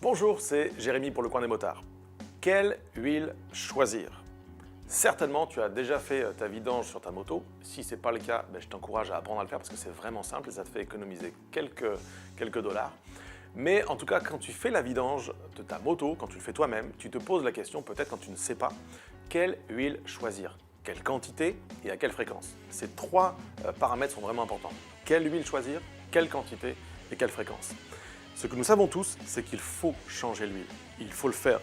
Bonjour, c'est Jérémy pour le coin des motards. Quelle huile choisir? Certainement, tu as déjà fait ta vidange sur ta moto. Si ce n'est pas le cas, je t'encourage à apprendre à le faire parce que c'est vraiment simple et ça te fait économiser quelques dollars. Mais en tout cas, quand tu fais la vidange de ta moto, quand tu le fais toi-même, tu te poses la question, peut-être quand tu ne sais pas, quelle huile choisir? Quelle quantité et à quelle fréquence? Ces trois paramètres sont vraiment importants. Quelle huile choisir? Quelle quantité et quelle fréquence? Ce que nous savons tous, c'est qu'il faut changer l'huile. Il faut le faire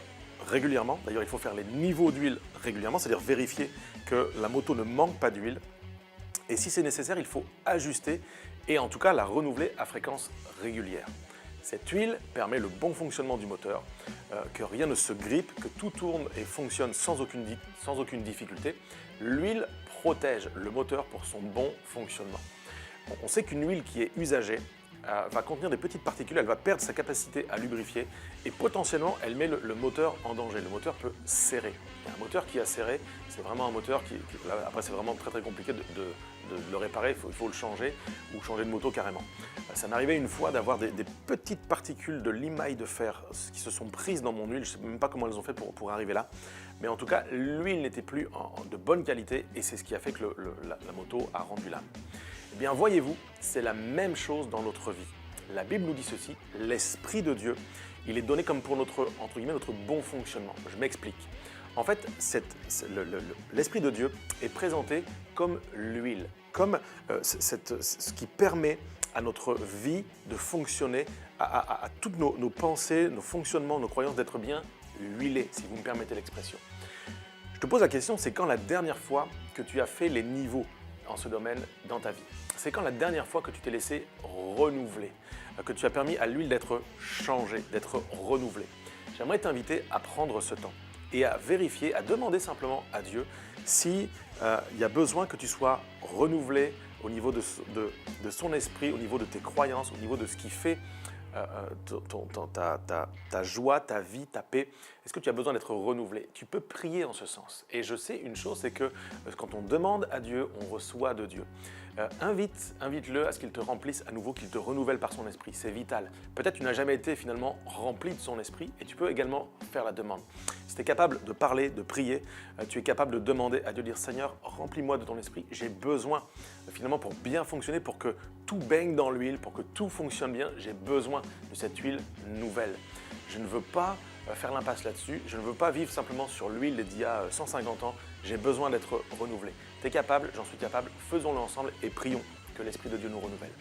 régulièrement. D'ailleurs, il faut faire les niveaux d'huile régulièrement, c'est-à-dire vérifier que la moto ne manque pas d'huile. Et si c'est nécessaire, il faut ajuster et en tout cas la renouveler à fréquence régulière. Cette huile permet le bon fonctionnement du moteur, que rien ne se grippe, que tout tourne et fonctionne sans aucune difficulté. L'huile protège le moteur pour son bon fonctionnement. On sait qu'une huile qui est usagée va contenir des petites particules, elle va perdre sa capacité à lubrifier et potentiellement elle met le moteur en danger. Le moteur peut serrer. Et un moteur qui a serré, c'est vraiment un moteur après c'est vraiment très compliqué de le réparer, il faut le changer ou changer de moto carrément. Ça m'est arrivé une fois d'avoir des petites particules de limaille de fer qui se sont prises dans mon huile, je ne sais même pas comment elles ont fait pour arriver là. Mais en tout cas, l'huile n'était plus de bonne qualité et c'est ce qui a fait que la moto a rendu l'âme. Eh bien, voyez-vous, c'est la même chose dans notre vie. La Bible nous dit ceci, l'Esprit de Dieu, il est donné comme pour notre bon fonctionnement. Je m'explique. En fait, l'Esprit de Dieu est présenté comme l'huile, comme ce qui permet à notre vie de fonctionner, à toutes nos pensées, nos fonctionnements, nos croyances d'être bien huilées, si vous me permettez l'expression. Je te pose la question, c'est quand la dernière fois que tu as fait les niveaux en ce domaine dans ta vie? C'est quand la dernière fois que tu t'es laissé renouveler, que tu as permis à l'huile d'être changée, d'être renouvelée? J'aimerais t'inviter à prendre ce temps et à vérifier, à demander simplement à Dieu s'il y a besoin que tu sois renouvelé au niveau de son esprit, au niveau de tes croyances, au niveau de ce qui fait ta joie, ta vie, ta paix. Est-ce que tu as besoin d'être renouvelé? Tu peux prier en ce sens. Et je sais une chose, c'est que quand on demande à Dieu, on reçoit de Dieu. Invite-le à ce qu'il te remplisse à nouveau, qu'il te renouvelle par son esprit. C'est vital. Peut-être que tu n'as jamais été finalement rempli de son esprit et tu peux également faire la demande. Si tu es capable de parler, de prier, tu es capable de demander à Dieu, dire Seigneur, remplis-moi de ton esprit. J'ai besoin finalement pour bien fonctionner, pour que tout baigne dans l'huile, pour que tout fonctionne bien, j'ai besoin de cette huile nouvelle. Je ne veux pas faire l'impasse là-dessus, je ne veux pas vivre simplement sur l'huile d'il y a 150 ans, j'ai besoin d'être renouvelé. Tu es capable, j'en suis capable, faisons-le ensemble et prions que l'Esprit de Dieu nous renouvelle.